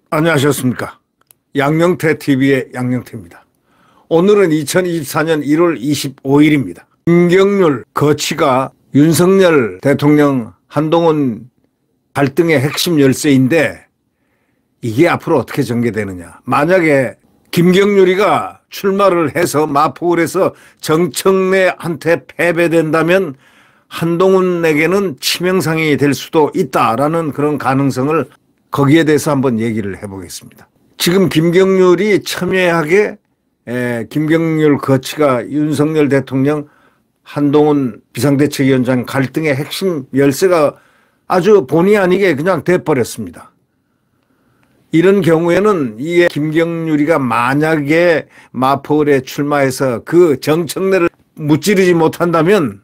안녕하셨습니까? 양영태 TV의 양영태입니다. 오늘은 2024년 1월 25일입니다. 김경률 거치가 윤석열 대통령 한동훈 갈등의 핵심 열쇠인데 이게 앞으로 어떻게 전개되느냐. 만약에 김경률이가 출마를 해서 마포구에서 정청래한테 패배된다면 한동훈에게는 치명상이 될 수도 있다라는 그런 가능성을 거기에 대해서 한번 얘기를 해보겠습니다. 지금 김경률이 첨예하게 김경률 거치가 윤석열 대통령 한동훈 비상대책위원장 갈등의 핵심 열쇠가 아주 본의 아니게 그냥 돼버렸습니다. 이런 경우에는 이 김경률이가 만약에 마포을에 출마해서 그 정청래를 무찌르지 못한다면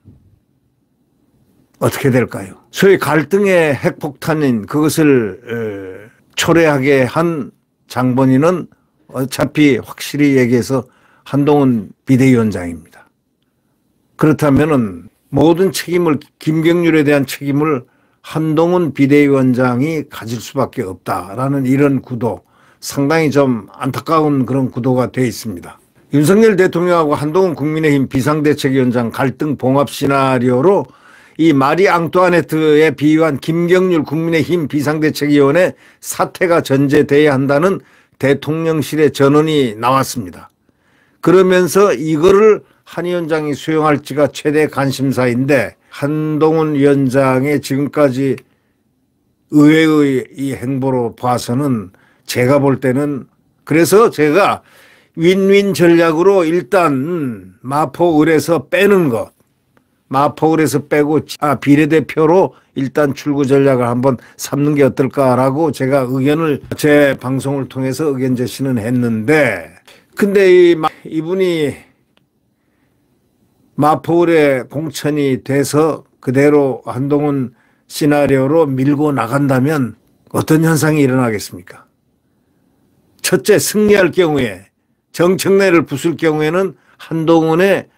어떻게 될까요? 소위 갈등의 핵폭탄인 그것을 초래하게 한 장본인은 어차피 확실히 얘기해서 한동훈 비대위원장입니다. 그렇다면은 모든 책임을 김경률에 대한 책임을 한동훈 비대위원장이 가질 수밖에 없다라는 이런 구도, 상당히 좀 안타까운 그런 구도가 되어 있습니다. 윤석열 대통령하고 한동훈 국민의힘 비상대책위원장 갈등 봉합 시나리오로 이 마리 앙뚜아네트에 비유한 김경률 국민의힘 비상대책위원회 사퇴가 전제돼야 한다는 대통령실의 전언이 나왔습니다. 그러면서 이거를 한 위원장이 수용할지가 최대 관심사인데 한동훈 위원장의 지금까지 의회의 이 행보로 봐서는 제가 볼 때는 그래서 제가 윈윈 전략으로 일단 마포을에서 빼는 것, 마포을에서 빼고 비례대표로 일단 출구 전략을 한번 삼는 게 어떨까라고 제가 의견을 제 방송을 통해서 의견 제시는 했는데 근데 이분이 마포을에 공천이 돼서 그대로 한동훈 시나리오로 밀고 나간다면 어떤 현상이 일어나겠습니까? 첫째, 승리할 경우에 정청래를 부술 경우에는 한동훈의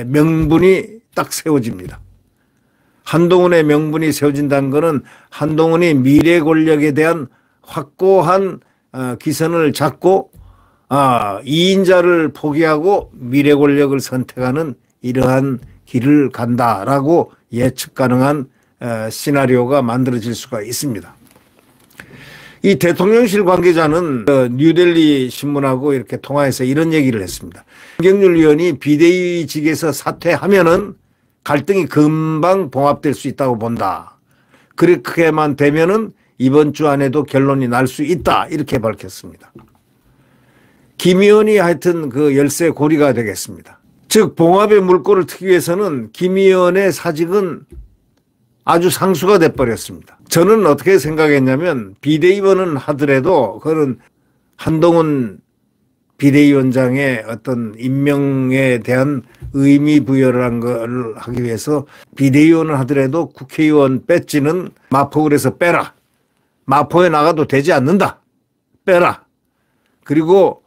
명분이 딱 세워집니다. 한동훈의 명분이 세워진다는 것은 한동훈이 미래 권력에 대한 확고한 기선을 잡고 2인자를 포기하고 미래 권력을 선택하는 이러한 길을 간다라고 예측 가능한 시나리오가 만들어질 수가 있습니다. 이 대통령실 관계자는 뉴델리 신문하고 이렇게 통화해서 이런 얘기를 했습니다. 김경률 의원이 비대위직에서 사퇴하면은 갈등이 금방 봉합될 수 있다고 본다. 그렇게만 되면은 이번 주 안에도 결론이 날 수 있다. 이렇게 밝혔습니다. 김 의원이 하여튼 그 열쇠 고리가 되겠습니다. 즉 봉합의 물꼬를 트기 위해서는 김 의원의 사직은 아주 상수가 돼버렸습니다. 저는 어떻게 생각했냐면 비대위원은 하더라도 그런 한동훈 비대위원장의 어떤 임명에 대한 의미 부여를 한 걸 하기 위해서 비대위원을 하더라도 국회의원 배지는 마포을에서 빼라. 마포에 나가도 되지 않는다. 빼라. 그리고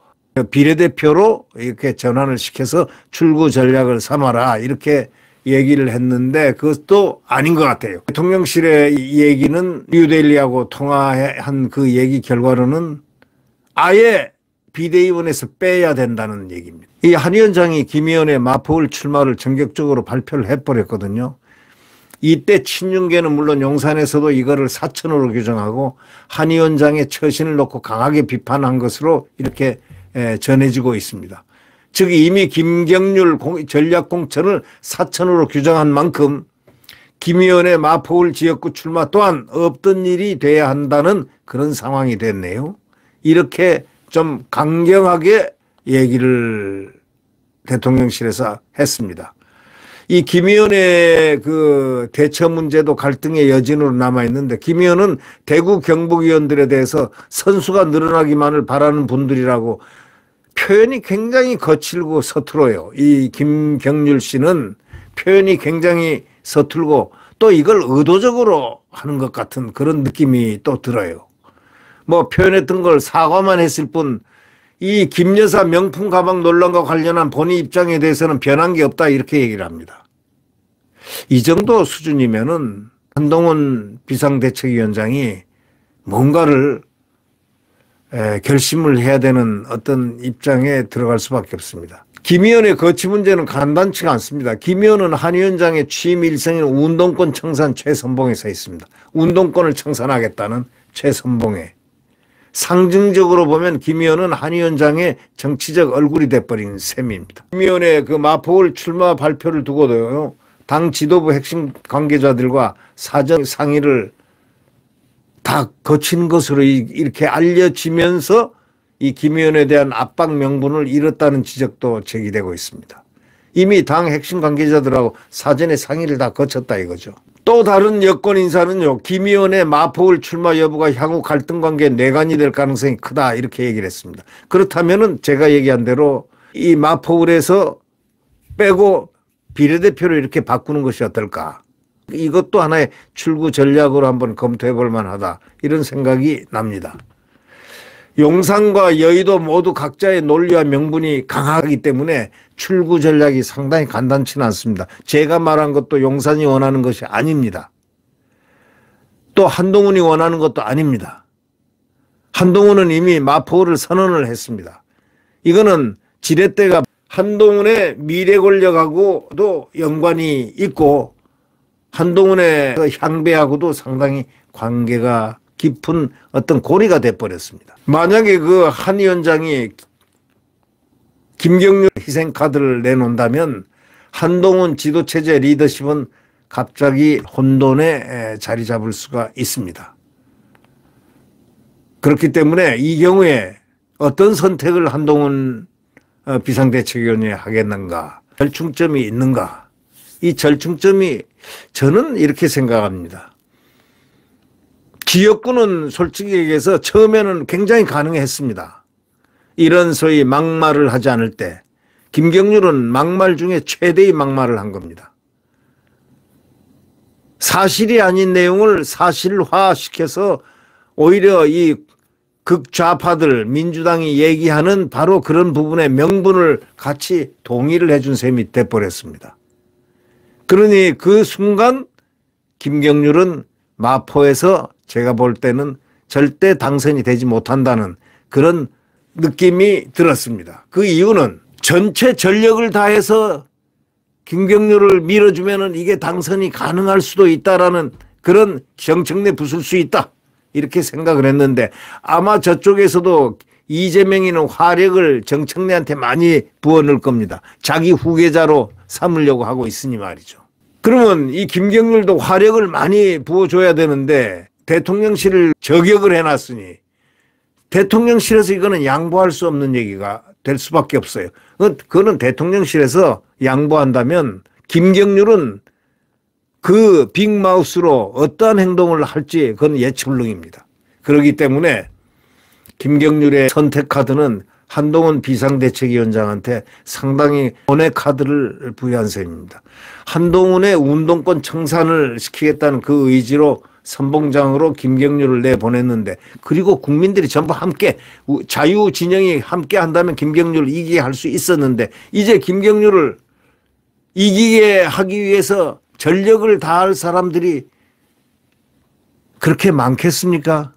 비례대표로 이렇게 전환을 시켜서 출구 전략을 삼아라. 이렇게 얘기를 했는데 그것도 아닌 것 같아요. 대통령실의 이 얘기는 뉴델리하고 통화한 그 얘기 결과로는 아예 비대위원회에서 빼야 된다는 얘기입니다. 이 한 위원장이 김 의원의 마포을 출마를 전격적으로 발표를 해버렸거든요. 이때 친윤계는 물론 용산에서도 이거를 사천으로 규정하고 한 위원장의 처신을 놓고 강하게 비판한 것으로 이렇게 전해지고 있습니다. 즉 이미 김경률 전략공천을 사천으로 규정한 만큼 김 의원의 마포을 지역구 출마 또한 없던 일이 돼야 한다는 그런 상황이 됐네요. 이렇게 좀 강경하게 얘기를 대통령실에서 했습니다. 이 김 의원의 그 대처 문제도 갈등의 여진으로 남아있는데 김 의원은 대구 경북 의원들에 대해서 선수가 늘어나기만을 바라는 분들이라고 표현이 굉장히 거칠고 서툴어요. 이 김경률 씨는 표현이 굉장히 서툴고 또 이걸 의도적으로 하는 것 같은 그런 느낌이 또 들어요. 뭐 표현했던 걸 사과만 했을 뿐 이 김 여사 명품 가방 논란과 관련한 본인 입장에 대해서는 변한 게 없다 이렇게 얘기를 합니다. 이 정도 수준이면은 한동훈 비상대책위원장이 뭔가를 결심을 해야 되는 어떤 입장에 들어갈 수밖에 없습니다. 김 의원의 거취 문제는 간단치가 않습니다. 김 의원은 한 위원장의 취임 일성인 운동권 청산 최선봉에 서 있습니다. 운동권을 청산하겠다는 최선봉에. 상징적으로 보면 김 의원은 한 위원장의 정치적 얼굴이 돼버린 셈입니다. 김 의원의 그 마포울 출마 발표를 두고도요, 당 지도부 핵심 관계자들과 사전 상의를 다 거친 것으로 이렇게 알려지면서 이 김 의원에 대한 압박 명분을 잃었다는 지적도 제기되고 있습니다. 이미 당 핵심 관계자들하고 사전에 상의를 다 거쳤다 이거죠. 또 다른 여권 인사는요, 김 의원의 마포울 출마 여부가 향후 갈등 관계의 뇌관이 될 가능성이 크다 이렇게 얘기를 했습니다. 그렇다면은 제가 얘기한 대로 이 마포울에서 빼고 비례대표를 이렇게 바꾸는 것이 어떨까. 이것도 하나의 출구 전략으로 한번 검토해 볼 만하다 이런 생각이 납니다. 용산과 여의도 모두 각자의 논리와 명분이 강하기 때문에 출구 전략이 상당히 간단치는 않습니다. 제가 말한 것도 용산이 원하는 것이 아닙니다. 또 한동훈이 원하는 것도 아닙니다. 한동훈은 이미 마포를 선언을 했습니다. 이거는 지렛대가 한동훈의 미래 권력하고도 연관이 있고 한동훈의 향배하고도 상당히 관계가 깊은 어떤 고리가 돼버렸습니다. 만약에 그 한 위원장이 김경률 희생카드를 내놓는다면 한동훈 지도체제 리더십은 갑자기 혼돈에 자리 잡을 수가 있습니다. 그렇기 때문에 이 경우에 어떤 선택을 한동훈 비상대책위원회에 하겠는가, 절충점이 있는가. 이 절충점이 저는 이렇게 생각합니다. 지역구는 솔직히 얘기해서 처음에는 굉장히 가능했습니다. 이런 소위 막말을 하지 않을 때 김경률은 막말 중에 최대의 막말을 한 겁니다. 사실이 아닌 내용을 사실화시켜서 오히려 이 극좌파들 민주당이 얘기하는 바로 그런 부분의 명분을 같이 동의를 해준 셈이 돼버렸습니다. 그러니 그 순간 김경률은 마포에서 제가 볼 때는 절대 당선이 되지 못한다는 그런 느낌이 들었습니다. 그 이유는 전체 전력을 다해서 김경률을 밀어주면은 이게 당선이 가능할 수도 있다라는 그런 정청래 부술 수 있다. 이렇게 생각을 했는데 아마 저쪽에서도 이재명이는 화력을 정청래한테 많이 부어넣을 겁니다. 자기 후계자로 삼으려고 하고 있으니 말이죠. 그러면 이 김경률도 화력을 많이 부어줘야 되는데 대통령실을 저격을 해놨으니 대통령실에서 이거는 양보할 수 없는 얘기가 될 수밖에 없어요. 그거는 대통령실에서 양보한다면 김경률은 그 빅마우스로 어떠한 행동을 할지 그건 예측불능입니다. 그렇기 때문에 김경률의 선택 카드는 한동훈 비상대책위원장한테 상당히 돈의 카드를 부여한 셈입니다. 한동훈의 운동권 청산을 시키겠다는 그 의지로 선봉장으로 김경률을 내보냈는데 그리고 국민들이 전부 함께 자유 진영이 함께 한다면 김경률을 이기게 할 수 있었는데 이제 김경률을 이기게 하기 위해서 전력을 다할 사람들이 그렇게 많겠습니까?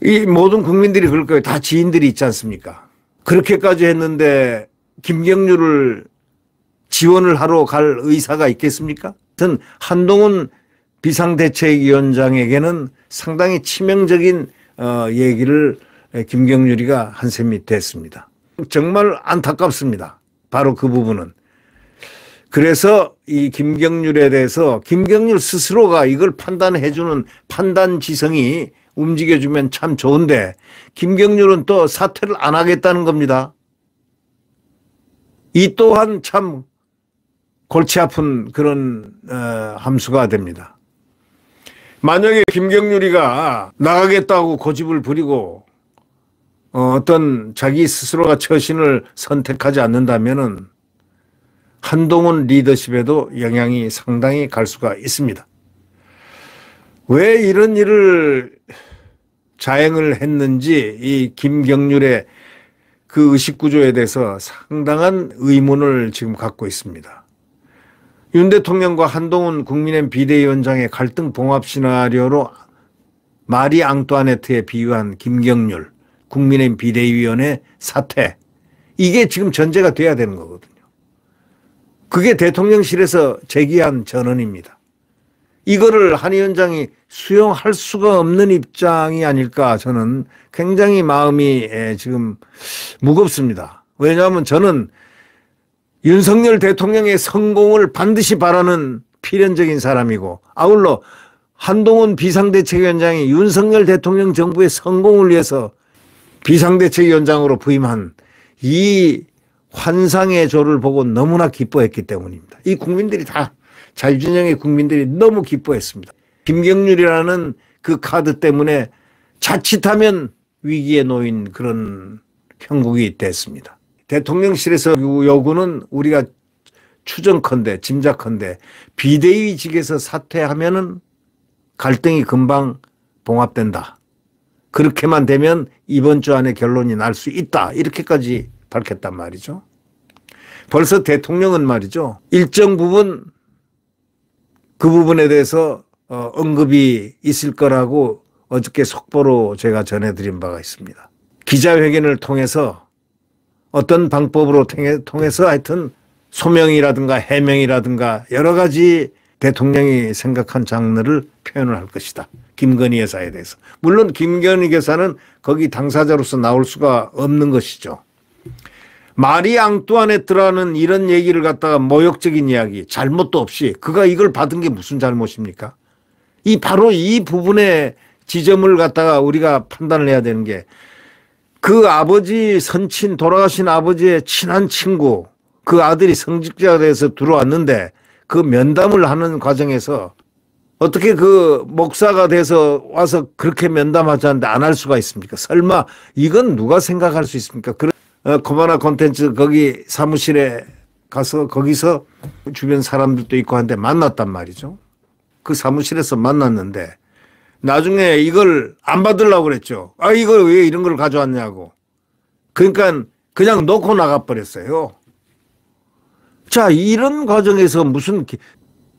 이 모든 국민들이 그럴 거예요. 다 지인들이 있지 않습니까? 그렇게까지 했는데 김경률을 지원을 하러 갈 의사가 있겠습니까? 하여튼 한동훈 비상대책위원장에게는 상당히 치명적인 얘기를 김경률이가 한 셈이 됐습니다. 정말 안타깝습니다. 바로 그 부분은. 그래서 이 김경률에 대해서 김경률 스스로가 이걸 판단해주는 판단지성이 움직여주면 참 좋은데 김경률은 또 사퇴를 안 하겠다는 겁니다. 이 또한 참 골치 아픈 그런 함수가 됩니다. 만약에 김경률이가 나가겠다고 고집을 부리고 어떤 자기 스스로가 처신을 선택하지 않는다면은 한동훈 리더십에도 영향이 상당히 갈 수가 있습니다. 왜 이런 일을 자행을 했는지 이 김경률의 그 의식구조에 대해서 상당한 의문을 지금 갖고 있습니다. 윤 대통령과 한동훈 국민의힘 비대위원장의 갈등 봉합 시나리오로 마리 앙뚜아네트에 비유한 김경률, 국민의힘 비대위원회 사퇴. 이게 지금 전제가 돼야 되는 거거든요. 그게 대통령실에서 제기한 전언입니다. 이거를 한 위원장이 수용할 수가 없는 입장이 아닐까, 저는 굉장히 마음이 지금 무겁습니다. 왜냐하면 저는 윤석열 대통령의 성공을 반드시 바라는 필연적인 사람이고, 아울러 한동훈 비상대책위원장이 윤석열 대통령 정부의 성공을 위해서 비상대책위원장으로 부임한 이 환상의 조를 보고 너무나 기뻐했기 때문입니다. 이 국민들이 다, 자유진영의 국민들이 너무 기뻐했습니다. 김경률이라는 그 카드 때문에 자칫하면 위기에 놓인 그런 형국이 됐습니다. 대통령실에서 요구는 우리가 추정컨대, 짐작컨대 비대위직에서 사퇴하면은 갈등이 금방 봉합된다. 그렇게만 되면 이번 주 안에 결론이 날 수 있다. 이렇게까지 밝혔단 말이죠. 벌써 대통령은 말이죠, 일정 부분 그 부분에 대해서 언급이 있을 거라고 어저께 속보로 제가 전해드린 바가 있습니다. 기자회견을 통해서 어떤 방법으로 통해서 하여튼 소명이라든가 해명이라든가 여러 가지 대통령이 생각한 장르를 표현을 할 것이다. 김건희 여사에 대해서. 물론 김건희 여사는 거기 당사자로서 나올 수가 없는 것이죠. 마리 앙뚜아네트라는 이런 얘기를 갖다가 모욕적인 이야기, 잘못도 없이 그가 이걸 받은 게 무슨 잘못입니까? 바로 이 부분의 지점을 갖다가 우리가 판단을 해야 되는 게, 그 아버지 선친, 돌아가신 아버지의 친한 친구, 그 아들이 성직자가 돼서 들어왔는데 그 면담을 하는 과정에서 어떻게 그 목사가 돼서 와서 그렇게 면담하지 않는데 안 할 수가 있습니까? 설마 이건 누가 생각할 수 있습니까? 코바나 콘텐츠 거기 사무실에 가서 거기서 주변 사람들도 있고 한데 만났단 말이죠. 그 사무실에서 만났는데 나중에 이걸 안 받으려고 그랬죠. 이걸 왜 이런 걸 가져왔냐고. 그러니까 그냥 놓고 나가버렸어요. 자, 이런 과정에서 무슨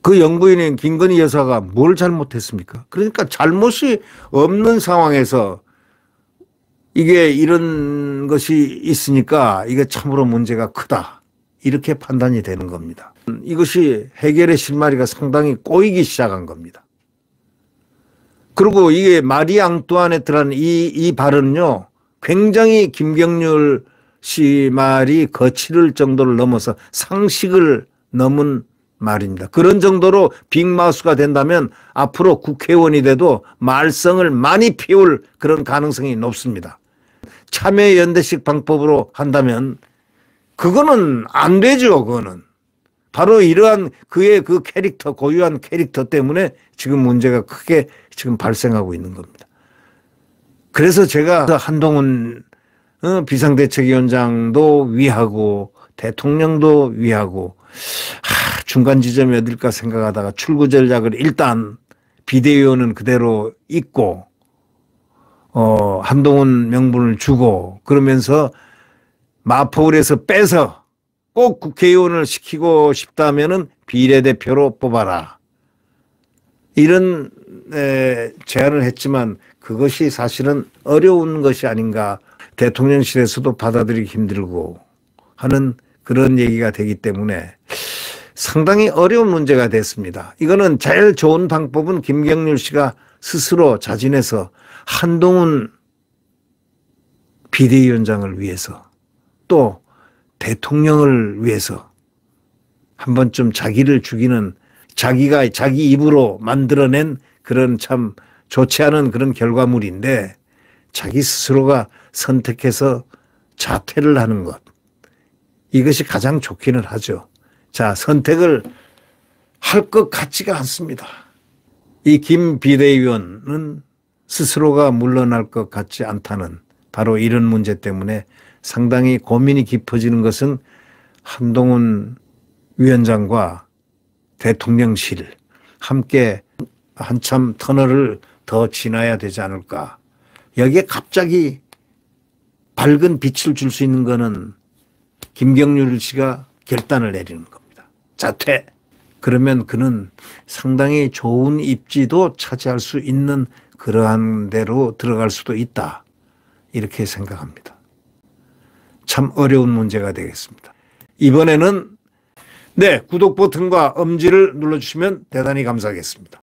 그 영부인인 김건희 여사가 뭘 잘못했습니까? 그러니까 잘못이 없는 상황에서 이게 이런 것이 있으니까 이게 참으로 문제가 크다. 이렇게 판단이 되는 겁니다. 이것이 해결의 실마리가 상당히 꼬이기 시작한 겁니다. 그리고 이게 마리 앙뚜아네트라는 이 발언은요, 굉장히 김경률 씨 말이 거칠 정도를 넘어서 상식을 넘은 말입니다. 그런 정도로 빅마우스가 된다면 앞으로 국회의원이 돼도 말썽을 많이 피울 그런 가능성이 높습니다. 참여연대식 방법으로 한다면 그거는 안 되죠. 그거는 바로 이러한 그의 그 캐릭터, 고유한 캐릭터 때문에 지금 문제가 크게 지금 발생하고 있는 겁니다. 그래서 제가 한동훈 비상대책위원장도 위하고 대통령도 위하고 중간 지점이 어딜까 생각하다가 출구 전략을 일단 비대위원은 그대로 있고 한동훈 명분을 주고 그러면서 마포울에서 빼서 꼭 국회의원을 시키고 싶다면은 비례대표로 뽑아라. 이런 제안을 했지만 그것이 사실은 어려운 것이 아닌가. 대통령실에서도 받아들이기 힘들고 하는 그런 얘기가 되기 때문에 상당히 어려운 문제가 됐습니다. 이거는 제일 좋은 방법은 김경률 씨가 스스로 자진해서 한동훈 비대위원장을 위해서 또 대통령을 위해서 한 번쯤 자기를 죽이는, 자기가 자기 입으로 만들어낸 그런 참 좋지 않은 그런 결과물인데 자기 스스로가 선택해서 자퇴를 하는 것, 이것이 가장 좋기는 하죠. 자, 선택을 할 것 같지가 않습니다. 이 김 비대위원은 스스로가 물러날 것 같지 않다는 바로 이런 문제 때문에 상당히 고민이 깊어지는 것은 한동훈 위원장과 대통령실 함께 한참 터널을 더 지나야 되지 않을까. 여기에 갑자기 밝은 빛을 줄 수 있는 거는 김경률 씨가 결단을 내리는 겁니다. 자퇴. 그러면 그는 상당히 좋은 입지도 차지할 수 있는 그러한 데로 들어갈 수도 있다. 이렇게 생각합니다. 참 어려운 문제가 되겠습니다. 이번에는 구독 버튼과 엄지를 눌러주시면 대단히 감사하겠습니다.